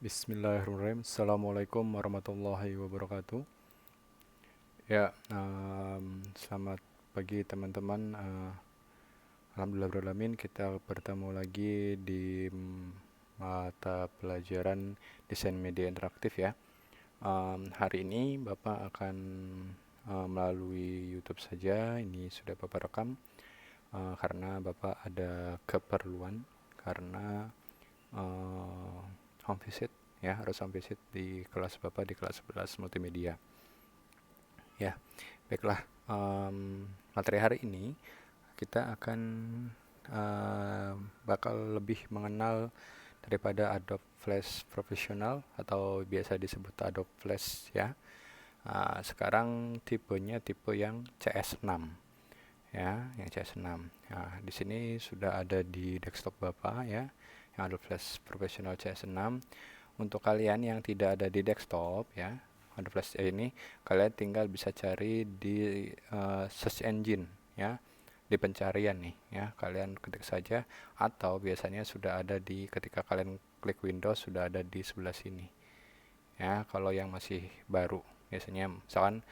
Bismillahirrahmanirrahim. Assalamualaikum warahmatullahi wabarakatuh. Ya, selamat pagi teman-teman. Alhamdulillahirrahmanirrahim, kita bertemu lagi di mata pelajaran desain media interaktif ya. Hari ini Bapak akan melalui YouTube saja. Ini sudah Bapak rekam karena Bapak ada keperluan karena uh, home visit ya, harus home visit di kelas Bapak di kelas 11 multimedia. Ya, baiklah. Materi hari ini kita akan bakal lebih mengenal daripada Adobe Flash Professional atau biasa disebut Adobe Flash ya. Sekarang tipenya tipe yang CS6 ya, yang CS6. Nah, di sini sudah ada di desktop Bapak ya, yang Adobe Flash Professional CS6. Untuk kalian yang tidak ada di desktop ya, Adobe Flash ini kalian tinggal bisa cari di search engine ya, di pencarian nih ya, kalian ketik saja, atau biasanya sudah ada di ketika kalian klik Windows sudah ada di sebelah sini ya. Kalau yang masih baru biasanya misalkan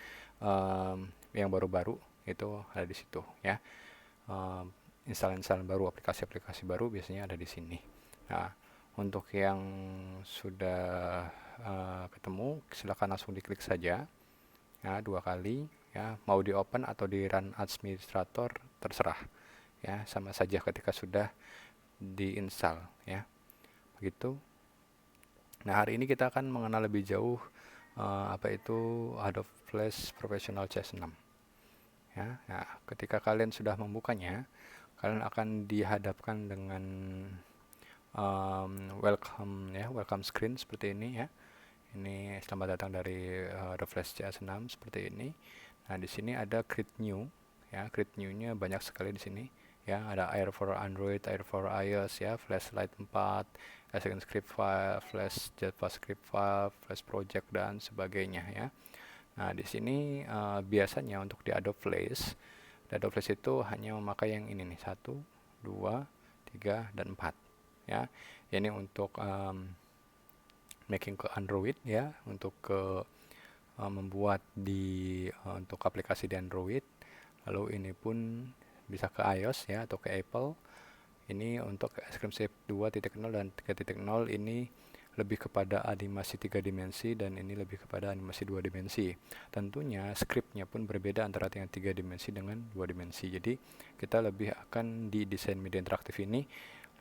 yang baru-baru itu ada di situ ya. Install-install baru, aplikasi-aplikasi baru biasanya ada di sini. Nah, untuk yang sudah ketemu, silakan langsung diklik saja ya, 2 kali ya. Mau di open atau di run administrator terserah ya, sama saja ketika sudah diinstal ya, begitu. Nah, hari ini kita akan mengenal lebih jauh apa itu Adobe Flash Professional CS6 ya. Nah, ketika kalian sudah membukanya, kalian akan dihadapkan dengan welcome screen seperti ini ya. Ini selamat datang dari The Flash CS6 seperti ini. Nah, di sini ada create new ya. Create new-nya banyak sekali di sini ya. Ada Air for Android, Air for iOS ya, Flashlight 4, Script file, Flash JavaScript file, Flash project dan sebagainya ya. Nah, di sini biasanya untuk di Adobe Flash itu hanya memakai yang ini nih, 1, 2, 3, dan 4 ya. Ini untuk making ke Android ya, untuk membuat untuk aplikasi di Android. Lalu ini pun bisa ke iOS ya, atau ke Apple. Ini untuk ECMAScript 2.0 dan 3.0 ini lebih kepada animasi 3 dimensi, dan ini lebih kepada animasi 2 dimensi. Tentunya scriptnya pun berbeda antara yang 3 dimensi dengan 2 dimensi. Jadi kita lebih akan di desain media interaktif ini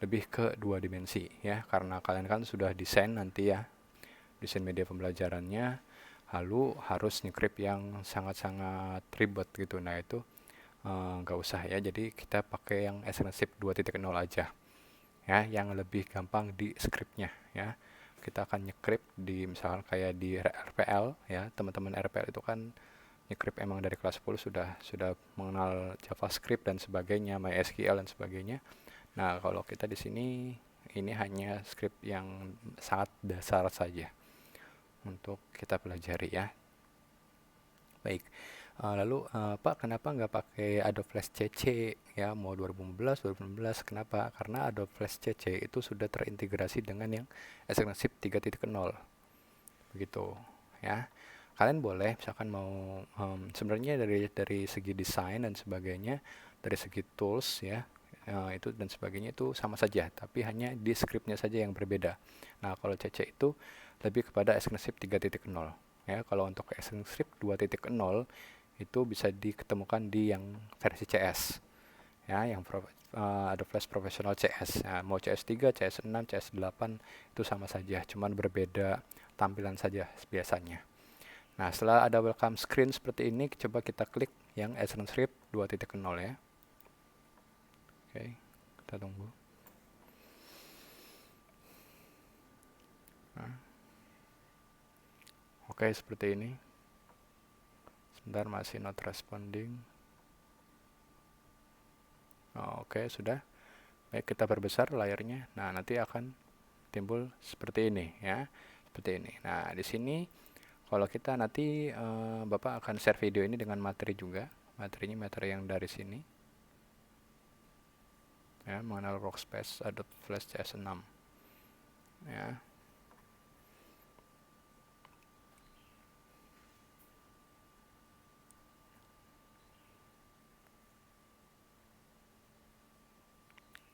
lebih ke 2 dimensi ya, karena kalian kan sudah desain nanti ya, desain media pembelajarannya, lalu harus nyekrip yang sangat-sangat ribet gitu. Nah, itu nggak usah ya, jadi kita pakai yang ECMAScript 2.0 aja ya, yang lebih gampang di scriptnya ya. Kita akan nyekrip di misalkan kayak di RPL ya, teman-teman RPL itu kan nyekrip emang dari kelas 10 sudah mengenal JavaScript dan sebagainya, MySQL dan sebagainya. Nah, kalau kita di sini ini hanya script yang sangat dasar saja untuk kita pelajari ya. Baik. Lalu Pak, kenapa nggak pakai Adobe Flash CC ya, mau 2015, 2016? Kenapa? Karena Adobe Flash CC itu sudah terintegrasi dengan yang ECMAScript 3.0 begitu ya. Kalian boleh misalkan mau sebenarnya dari segi desain dan sebagainya, dari segi tools ya, itu dan sebagainya itu sama saja, tapi hanya di scriptnya saja yang berbeda. Nah, kalau CC itu lebih kepada ECMAScript 3.0 ya. Kalau untuk ECMAScript 2.0 itu bisa diketemukan di yang versi CS ya, yang Adobe Flash Professional CS. Nah, mau CS3, CS6, CS8 itu sama saja, cuman berbeda tampilan saja biasanya. Nah, setelah ada welcome screen seperti ini, coba kita klik yang ECMAScript 2.0 ya. Oke, kita tunggu. Nah, oke, seperti ini. Sebentar, masih not responding. Oke, sudah. Baik, kita perbesar layarnya. Nah, nanti akan timbul seperti ini ya. Seperti ini. Nah, di sini kalau kita nanti Bapak akan share video ini dengan materi juga. Materinya materi yang dari sini. Ya, mengenal workspace Adobe Flash CS6. Ya.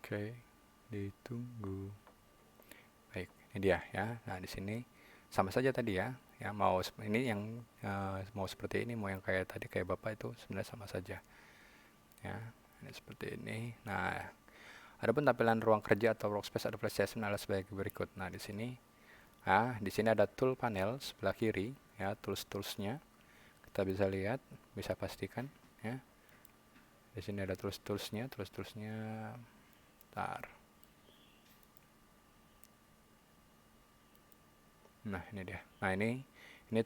Oke, ditunggu. Baik, ini dia ya. Nah, di sini sama saja tadi ya. Ya, mau ini yang mau seperti ini, mau yang kayak tadi kayak Bapak itu sebenarnya sama saja. Ya, ini seperti ini. Nah, adapun tampilan ruang kerja atau workspace application adalah sebagai berikut. Nah, di sini ada tool panel sebelah kiri ya, tools-toolsnya. Kita bisa lihat, bisa pastikan ya. Di sini ada tools-toolsnya. Bentar. Nah, ini dia. Nah, ini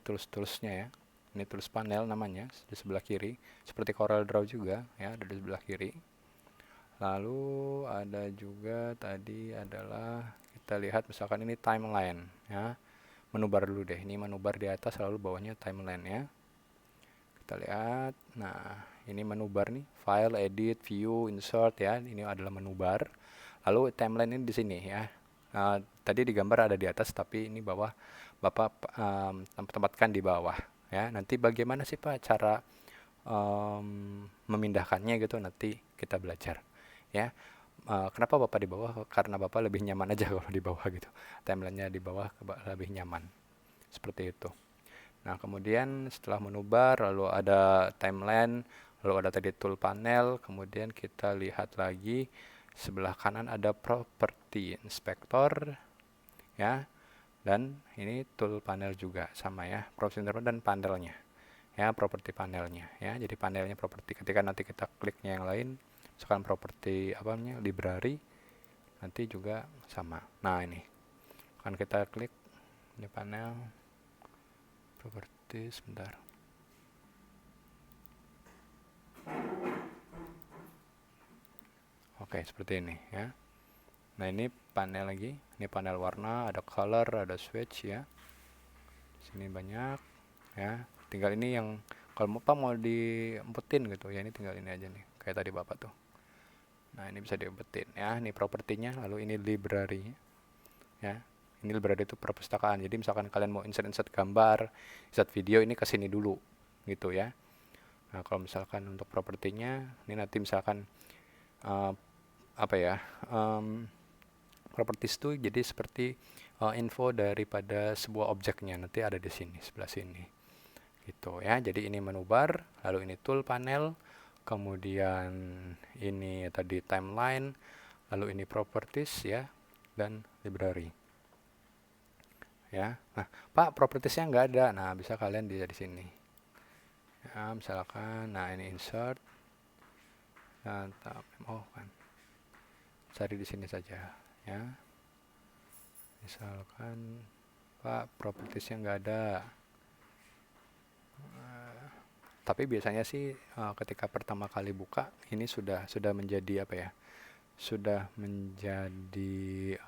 tools-toolsnya ya. Ini tools panel namanya di sebelah kiri. Seperti Corel Draw juga ya, ada di sebelah kiri. Lalu ada juga tadi adalah kita lihat misalkan ini timeline ya. Menu bar dulu deh. Ini menu bar di atas, lalu bawahnya timeline ya. Kita lihat. Nah, ini menu bar nih, file, edit, view, insert ya. Ini adalah menu bar. Lalu timeline ini di sini ya. Tadi di gambar ada di atas, tapi ini bawah Bapak tempatkan di bawah ya. Nanti bagaimana sih Pak cara memindahkannya gitu, nanti kita belajar ya. Kenapa Bapak di bawah? Karena Bapak lebih nyaman aja kalau di bawah gitu. Timelinenya di bawah lebih nyaman. Seperti itu. Nah, kemudian setelah menu bar, lalu ada timeline, lalu ada tadi tool panel, kemudian kita lihat lagi sebelah kanan ada property inspector ya. Dan ini tool panel juga sama ya, property inspector dan panelnya. Ya, property panelnya ya. Jadi panelnya property. Ketika nanti kita kliknya yang lain, misalkan property apa namanya, library, nanti juga sama. Nah, ini kan kita klik ini panel property sebentar. Oke, seperti ini ya. Nah, ini panel lagi. Ini panel warna, ada color, ada switch ya. Sini banyak ya. Tinggal ini yang kalau Bapak mau diumpetin gitu ya, ini tinggal ini aja nih. Kayak tadi Bapak tuh. Nah, ini bisa diumpetin ya. Ini propertinya, lalu ini library ya. Ini library itu perpustakaan. Jadi misalkan kalian mau insert gambar, insert video, ini ke sini dulu gitu ya. Nah, kalau misalkan untuk propertinya, ini nanti misalkan apa ya? Properties itu jadi seperti info daripada sebuah objeknya, nanti ada di sini sebelah sini gitu ya. Jadi ini menu bar, lalu ini tool panel, kemudian ini tadi timeline, lalu ini properties ya, dan library ya. Nah, Pak, propertiesnya nggak ada. Nah, bisa kalian lihat di sini ya, misalkan nah ini insert dan kan cari di sini saja ya. Misalkan Pak, propertiesnya nggak ada. Tapi biasanya sih ketika pertama kali buka ini sudah menjadi apa ya? Sudah menjadi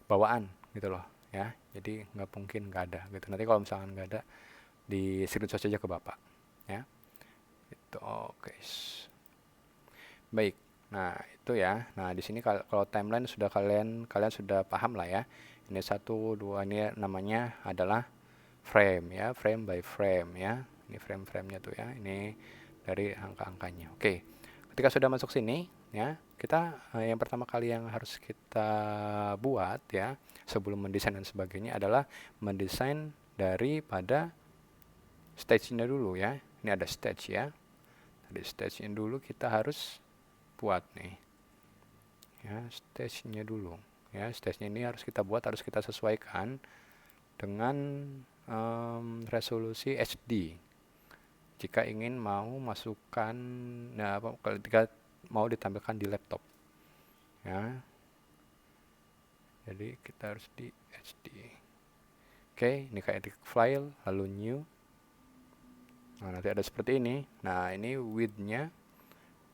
bawaan gitu loh ya. Jadi nggak mungkin nggak ada gitu. Nanti kalau misalkan nggak ada, di screenshot saja ke Bapak ya. Itu oke. Baik. Nah, itu ya. Nah, di sini kalau timeline sudah kalian sudah paham lah ya. Ini 1 2, ini namanya adalah frame ya, frame by frame ya. Ini frame-framenya tuh ya. Ini dari angka-angkanya. Oke. Ketika sudah masuk sini ya, kita yang pertama kali yang harus kita buat ya sebelum mendesain dan sebagainya adalah mendesain daripada stage-nya dulu ya. Ini ada stage ya. Dari stage-nya dulu kita harus buat nih ya, stage-nya dulu ya. Stage-nya ini harus kita buat, harus kita sesuaikan dengan resolusi HD jika ingin mau masukkan ketika mau ditampilkan di laptop ya. Jadi kita harus di HD. Oke, ini kayak di file lalu new. Nah, nanti ada seperti ini. Nah, ini width-nya.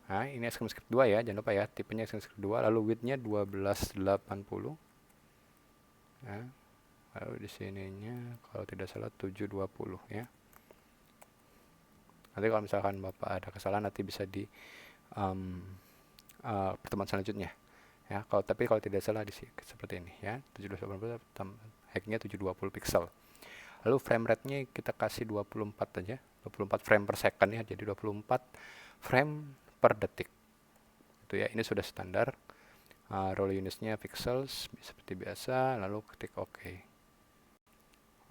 Nah, ini ECMAScript 2 ya, jangan lupa ya, tipenya ECMAScript 2, lalu width-nya 1280. Ya. Lalu di sininya kalau tidak salah 720 ya. Nanti kalau misalkan Bapak ada kesalahan nanti bisa di pertemuan selanjutnya. Ya, tapi kalau tidak salah seperti ini ya, 720 hacknya 720 pixel. Lalu frame rate-nya kita kasih 24 aja, 24 frame per second ya, jadi 24 frame per detik. gitu ya. Ini sudah standar. Role unitsnya pixels seperti biasa, lalu ketik OK.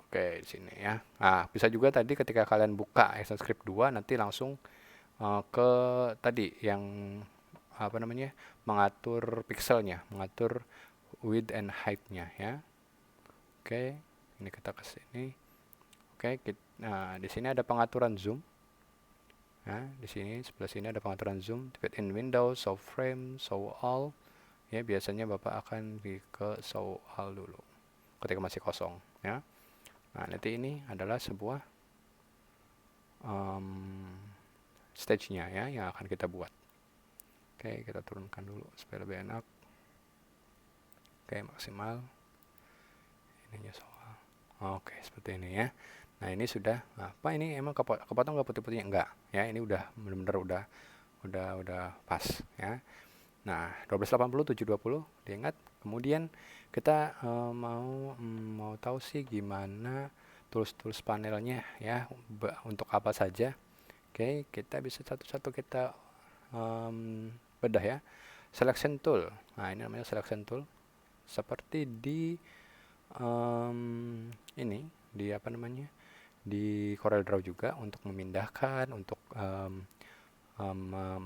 Oke, di sini ya. Nah, bisa juga tadi ketika kalian buka ActionScript 2 nanti langsung ke tadi yang apa namanya? Mengatur pixelnya, mengatur width and height-nya ya. Oke, ini kita ke sini. Oke, nah di sini ada pengaturan zoom. Nah, di sini sebelah sini ada pengaturan zoom, fit in window, show frame, show all. Ya, biasanya Bapak akan ke show all dulu ketika masih kosong ya. Nah, nanti ini adalah sebuah stage-nya ya yang akan kita buat. Oke, kita turunkan dulu supaya lebih enak. Oke, maksimal. Ininya soal. Oke, seperti ini ya. Nah, ini sudah apa ini emang kepotong nggak putih-putihnya? Enggak ya, ini udah benar-benar udah pas ya. Nah, 1280 720 diingat. Kemudian kita mau tahu sih gimana tools panelnya ya, untuk apa saja. Oke, kita bisa satu-satu kita bedah ya. Selection tool. Nah, ini namanya selection tool. Seperti di ini di apa namanya? Di CorelDRAW juga untuk memindahkan, untuk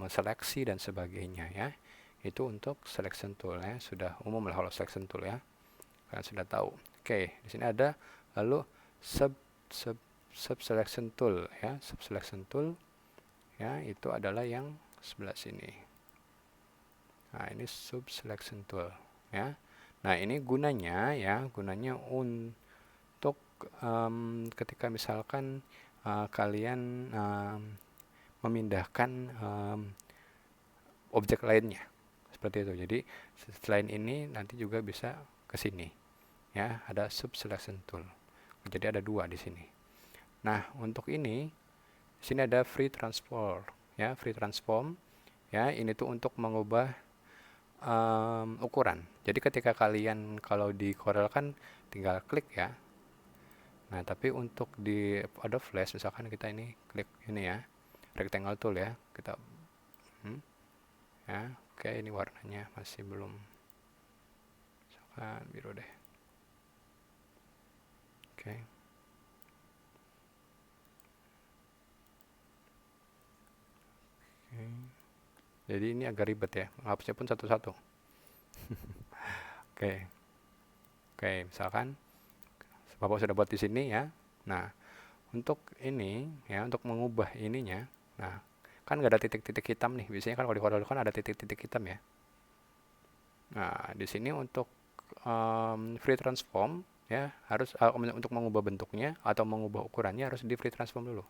seleksi dan sebagainya ya. Itu untuk selection tool ya, sudah umum lah kalau selection tool ya, kalian sudah tahu. Oke, di sini ada lalu sub selection tool ya, sub selection tool ya, itu adalah yang sebelah sini. Nah, ini sub selection tool ya. Nah, ini gunanya untuk ketika misalkan kalian memindahkan objek lainnya seperti itu. Jadi selain ini nanti juga bisa ke sini ya, ada sub selection tool. Jadi ada dua di sini. Nah, untuk ini di sini ada free transform ya, free transform ya. Ini tuh untuk mengubah ukuran. Jadi ketika kalian kalau di Corel kan tinggal klik ya. Nah, tapi untuk di Adobe Flash misalkan kita ini klik ini ya, rectangle tool ya, kita ya. Oke, ini warnanya masih belum, misalkan biru deh. Oke. Jadi ini agak ribet ya, menghapusnya pun satu-satu. Oke. Oke, misalkan Bapak sudah buat di sini ya. Nah, untuk ini ya, untuk mengubah ininya, nah kan nggak ada titik-titik hitam nih. Biasanya kan kalau di Corel kan ada titik-titik hitam ya. Nah, di sini untuk free transform ya, harus untuk mengubah bentuknya atau mengubah ukurannya harus di free transform dulu.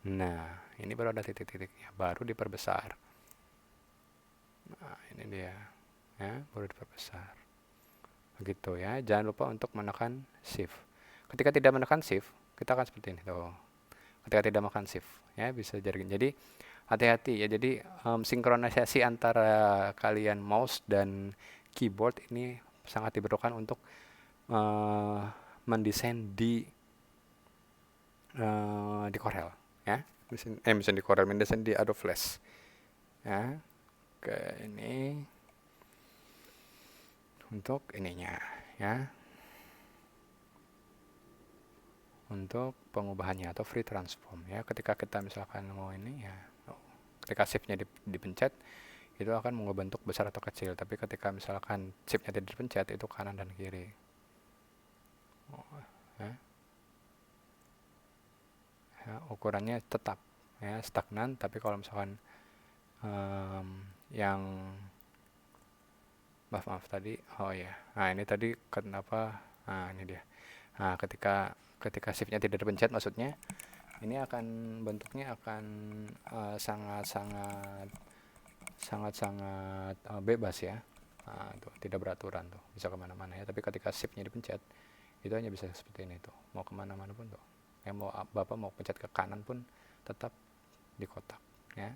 Nah, ini baru ada titik-titiknya, baru diperbesar. Nah, ini dia ya, baru diperbesar. Begitu ya. Jangan lupa untuk menekan shift. Ketika tidak menekan shift, kita akan seperti ini tuh. Ketika tidak menekan shift ya, bisa jadi hati-hati ya. Jadi sinkronisasi antara kalian mouse dan keyboard ini sangat diperlukan untuk mendesain di Corel ya. Mesin di Corel, mendesain di Adobe Flash ya. Oke, ini untuk ininya ya, untuk pengubahannya atau free transform ya. Ketika kita misalkan mau ini ya, ketika shift-nya dipencet itu akan mengubah bentuk besar atau kecil, tapi ketika misalkan shift-nya tidak dipencet itu kanan dan kiri ya. Ya, ukurannya tetap ya, stagnan. Tapi kalau misalkan yang maaf tadi, oh ya, nah ini tadi kenapa, nah ini dia. Nah, ketika shift-nya tidak dipencet, maksudnya ini akan bentuknya akan sangat bebas ya. Nah, tuh tidak beraturan tuh, bisa kemana-mana ya. Tapi ketika shift-nya dipencet itu hanya bisa seperti ini tuh, mau kemana-mana pun tuh ya, Bapak mau pencet ke kanan pun tetap di kotak ya,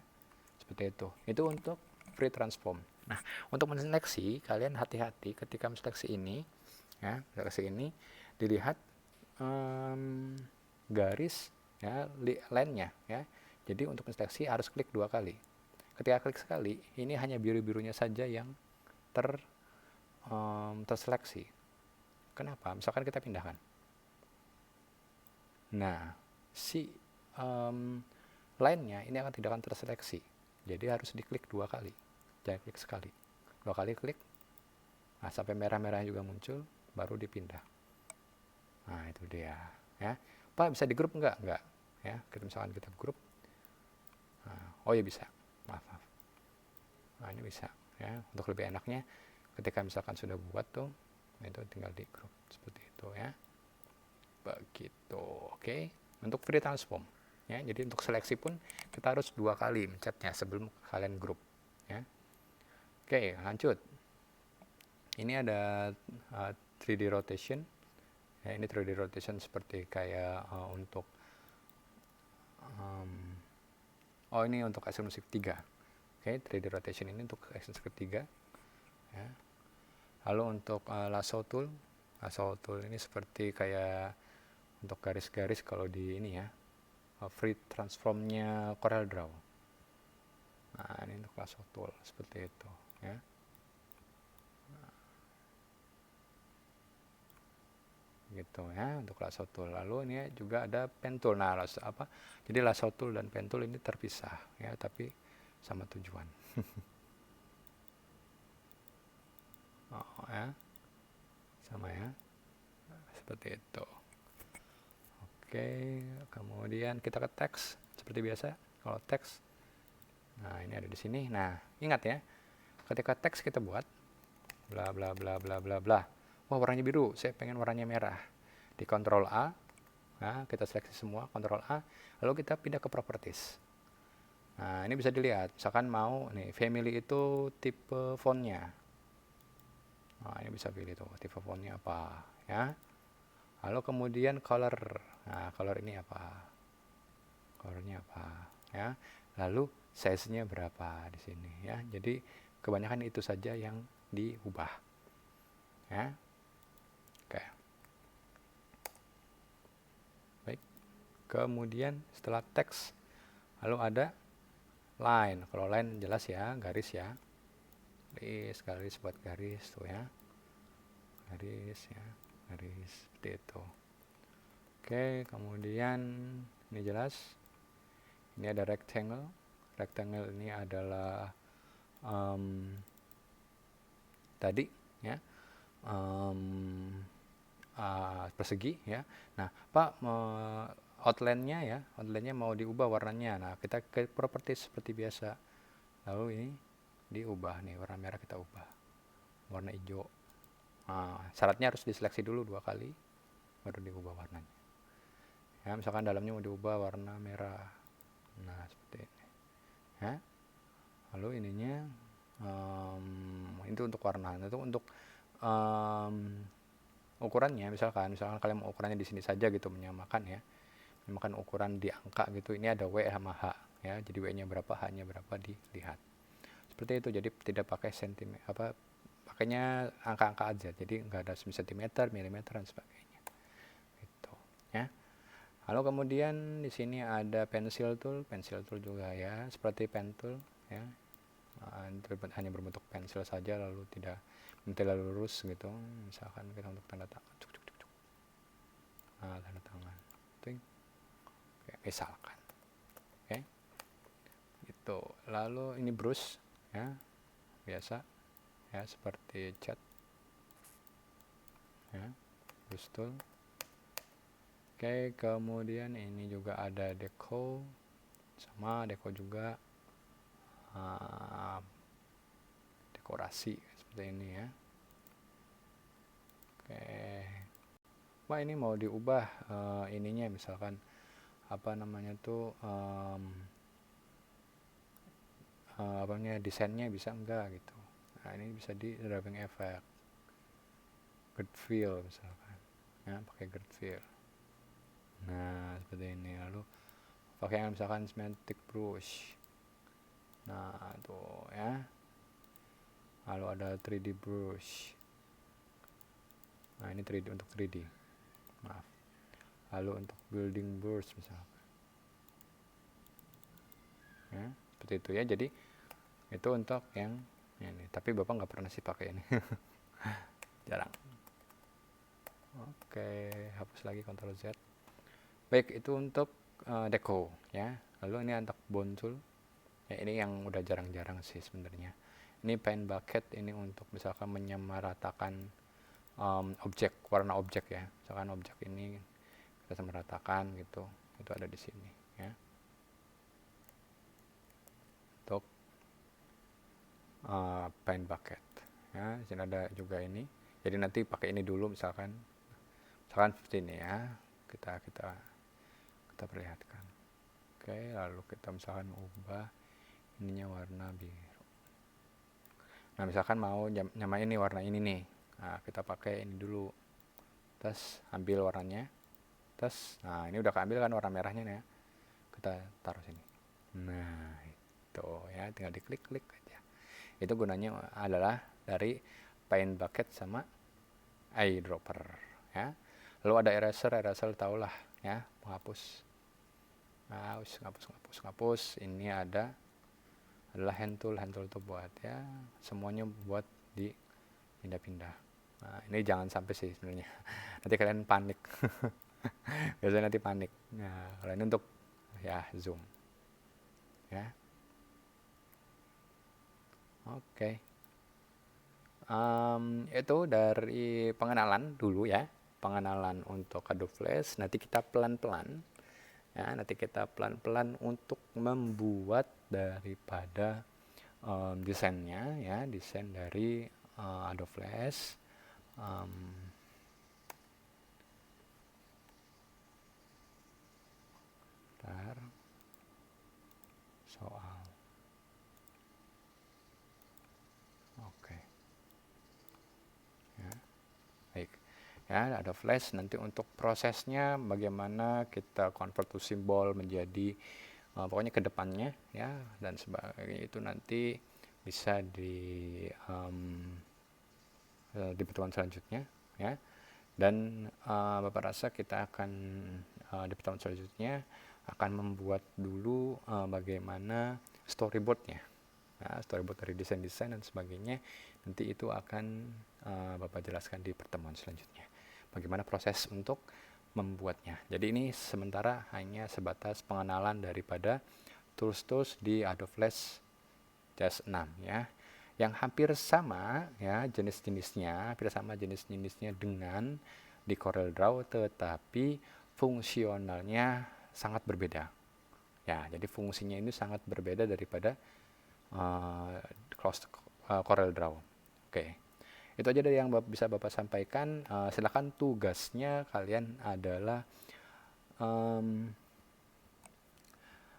seperti itu untuk free transform. Nah, untuk menseleksi, kalian hati-hati ketika menseleksi ini ya, seleksi ini dilihat garis ya, line-nya ya. Jadi untuk menseleksi harus klik 2 kali. ketika klik sekali, ini hanya biru-birunya saja yang terseleksi. Kenapa? Misalkan kita pindahkan. Nah, si line-nya ini tidak akan terseleksi. Jadi harus diklik 2 kali. Jangan klik sekali. 2 kali klik. Nah, sampai merah-merah juga muncul, baru dipindah. Nah, itu dia, ya. Pak, bisa di grup enggak? Enggak, ya. Misalkan kita grup. Nah, oh ya bisa. Maaf. Nah, ini bisa, ya. Untuk lebih enaknya ketika misalkan sudah buat tuh, itu tinggal di grup seperti itu, ya. Begitu. Oke. Untuk free transform, ya. Jadi untuk seleksi pun kita harus 2 kali mencetnya sebelum kalian grup, ya. Oke, lanjut. Ini ada 3D rotation. Ya, ini 3D rotation seperti kayak untuk ini untuk Action Script 3. Oke, 3D rotation ini untuk Action Script 3, ya. Lalu untuk lasso tool ini seperti kayak untuk garis-garis kalau di ini, ya, free transformnya Corel Draw. Nah, ini untuk lasso tool seperti itu, ya. Gitu, ya, untuk lasso tool. Lalu ini juga ada pen tool. Nah, jadi lasso tool dan pen tool ini terpisah, ya, tapi sama tujuan. Ya, sama, ya, seperti itu. Oke, kemudian kita ke teks seperti biasa. Kalau teks, nah ini ada di sini. Nah, ingat ya, ketika teks kita buat bla bla bla bla bla bla, wah warnanya biru, saya pengen warnanya merah. Di Ctrl A, nah, kita seleksi semua, Ctrl A, lalu kita pindah ke properties. Nah, ini bisa dilihat, misalkan mau nih family itu tipe fontnya. Nah, ini bisa pilih tuh tipe fontnya apa, ya. Lalu kemudian color. Nah, color ini apa? Colornya apa, ya. Lalu size-nya berapa di sini, ya. Jadi kebanyakan itu saja yang diubah, ya. Oke. Baik. Kemudian setelah teks, lalu ada line. Kalau line jelas ya, garis, ya. Garis buat garis tuh, ya. Garis, ya. Garis seperti itu. Oke, kemudian ini jelas. Ini ada rectangle. Rectangle ini adalah tadi, ya, persegi, ya. Nah, Pak, outline-nya, ya, outline-nya mau diubah warnanya. Nah, kita ke properties seperti biasa. Lalu ini diubah nih, warna merah kita ubah warna hijau. Nah, syaratnya harus diseleksi dulu 2 kali baru diubah warnanya, ya. Misalkan dalamnya mau diubah warna merah, nah seperti ini, ya. Lalu ininya itu untuk warna. Itu untuk ukurannya, misalkan kalian mau ukurannya di sini saja gitu, menyamakan, ya, menyamakan ukuran di angka gitu. Ini ada W sama H, ya, jadi W nya berapa, H nya berapa dilihat seperti itu. Jadi tidak pakai pakainya angka-angka aja, jadi nggak ada sentimeter, milimeter, dan sebagainya gitu, ya. Lalu kemudian di sini ada pencil tool juga, ya, seperti pen tool, ya. Hanya berbentuk pensil saja, lalu tidak lurus gitu. Misalkan kita untuk tanda tangan, nah, tanda tangan itu, misalkan, oke, itu. Lalu ini brush, ya, biasa, ya, seperti cat, ya, brush tool. Oke, kemudian ini juga ada deco, sama deco juga, dekorasi seperti ini, ya. Oke, wah ini mau diubah ininya, misalkan apa namanya tuh, desainnya bisa enggak gitu. Nah, ini bisa di drawing effect, grid fill misalkan, ya, pakai grid fill. Nah, seperti ini. Lalu pakai yang misalkan semantic brush. Nah, tuh, ya. Lalu ada 3D brush. Nah, ini 3D untuk 3D. Maaf. Lalu untuk building brush misalkan, ya, seperti itu, ya. Jadi Itu untuk yang ini, tapi Bapak nggak pernah sih pakai ini. Jarang. Oke, hapus lagi Ctrl Z. Baik, itu untuk deco ya. Lalu ini untuk bone tool. Ya, ini yang udah jarang-jarang sih sebenarnya. Ini paint bucket, ini untuk misalkan menyamaratakan objek, warna objek ya. Misalkan objek ini kita samaratakan gitu. Itu ada di sini ya. Untuk paint bucket. Ya, di sini ada juga ini. Jadi nanti pakai ini dulu misalkan seperti ini ya. Kita perlihatkan. Oke, lalu kita misalkan ubah ininya warna biru. Nah, misalkan mau nyamain ini warna ini nih. Nah, kita pakai ini dulu. Terus ambil warnanya. Terus, nah ini udah keambil kan warna merahnya nih ya. Kita taruh sini. Nah, itu ya, tinggal diklik-klik aja. Itu gunanya adalah dari paint bucket sama eyedropper ya. Lalu ada eraser tahulah ya, menghapus. Nah, ngapus. Ini adalah hand tool tuh buat ya, semuanya buat dipindah-pindah. Nah, ini jangan sampai sih sebenarnya. Nanti kalian panik. Biasanya nanti panik. Nah, kalau ini untuk ya zoom. Ya. Oke. Itu dari pengenalan dulu ya. Pengenalan untuk Adobe Flash. Nanti kita pelan-pelan untuk membuat daripada desainnya ya, desain dari Adobe Flash. Soal oke ya, baik ya, ada Flash. Nanti untuk prosesnya bagaimana kita convert to simbol menjadi pokoknya ke depannya ya, dan sebagainya itu nanti bisa di pertemuan selanjutnya ya. Dan Bapak rasa kita akan di pertemuan selanjutnya akan membuat dulu bagaimana storyboardnya, nah, storyboard dari desain-desain dan sebagainya. Nanti itu akan Bapak jelaskan di pertemuan selanjutnya bagaimana proses untuk membuatnya. Jadi ini sementara hanya sebatas pengenalan daripada tools-tools di Adobe Flash CS 6 ya, yang hampir sama ya jenis-jenisnya dengan di CorelDRAW, tetapi fungsionalnya sangat berbeda ya. Jadi fungsinya ini sangat berbeda daripada CorelDRAW. Oke, itu aja dari yang bisa Bapak sampaikan. Silakan, tugasnya kalian adalah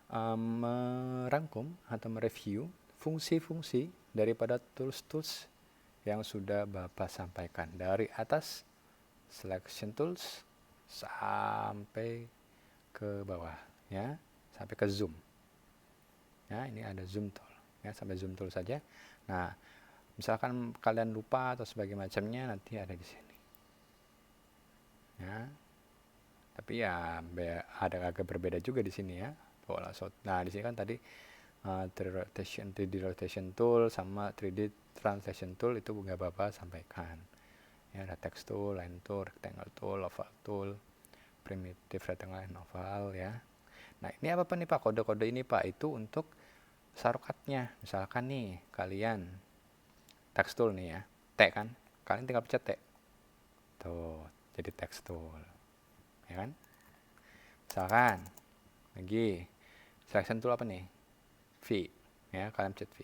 merangkum atau mereview fungsi-fungsi daripada tools-tools yang sudah Bapak sampaikan dari atas selection tools sampai ke bawah ya, sampai ke zoom ya. Ini ada zoom tool ya, sampai zoom tool saja. Nah, misalkan kalian lupa atau sebagainya macamnya, nanti ada di sini ya. Tapi ya ada agak berbeda juga di sini ya. Nah, di sini kan tadi 3D rotation tool sama 3D translation tool itu nggak Bapak sampaikan ya. Ada text tool, line tool, rectangle tool, oval tool, primitive rectangle and oval ya. Nah, ini apa nih Pak? Kode-kode ini Pak itu untuk shortcutnya. Misalkan nih kalian text tool nih ya, T kan, kalian tinggal pencet T tuh jadi text tool ya kan. Misalkan lagi selection tool apa nih, V ya, kalian pencet V.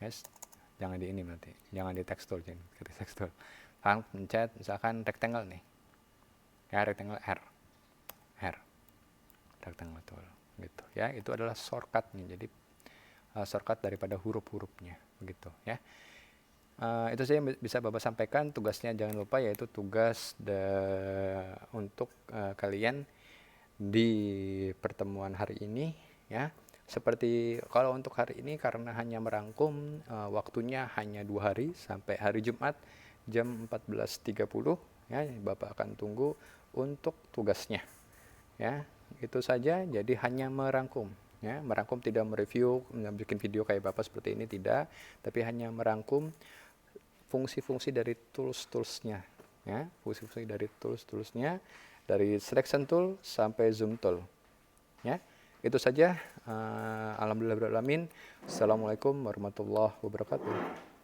Yes, jangan di ini berarti, jangan di text tool, jangan di text tool. Kalian pencet misalkan rectangle nih ya, rectangle R rectangle tool gitu ya. Itu adalah shortcut nih, jadi shortcut daripada huruf-hurufnya begitu ya. Itu saja yang bisa Bapak sampaikan. Tugasnya jangan lupa, yaitu tugas untuk kalian di pertemuan hari ini ya. Seperti kalau untuk hari ini karena hanya merangkum, waktunya hanya 2 hari sampai hari Jumat jam 14.30 ya. Bapak akan tunggu untuk tugasnya ya. Itu saja, jadi hanya merangkum ya, merangkum, tidak mereview, bikin video kayak Bapak seperti ini, tidak, tapi hanya merangkum fungsi-fungsi dari tools-toolsnya, ya, fungsi-fungsi dari tools-toolsnya, dari selection tool sampai zoom tool, ya. Itu saja. Alhamdulillahirabbil alamin. Assalamualaikum warahmatullahi wabarakatuh.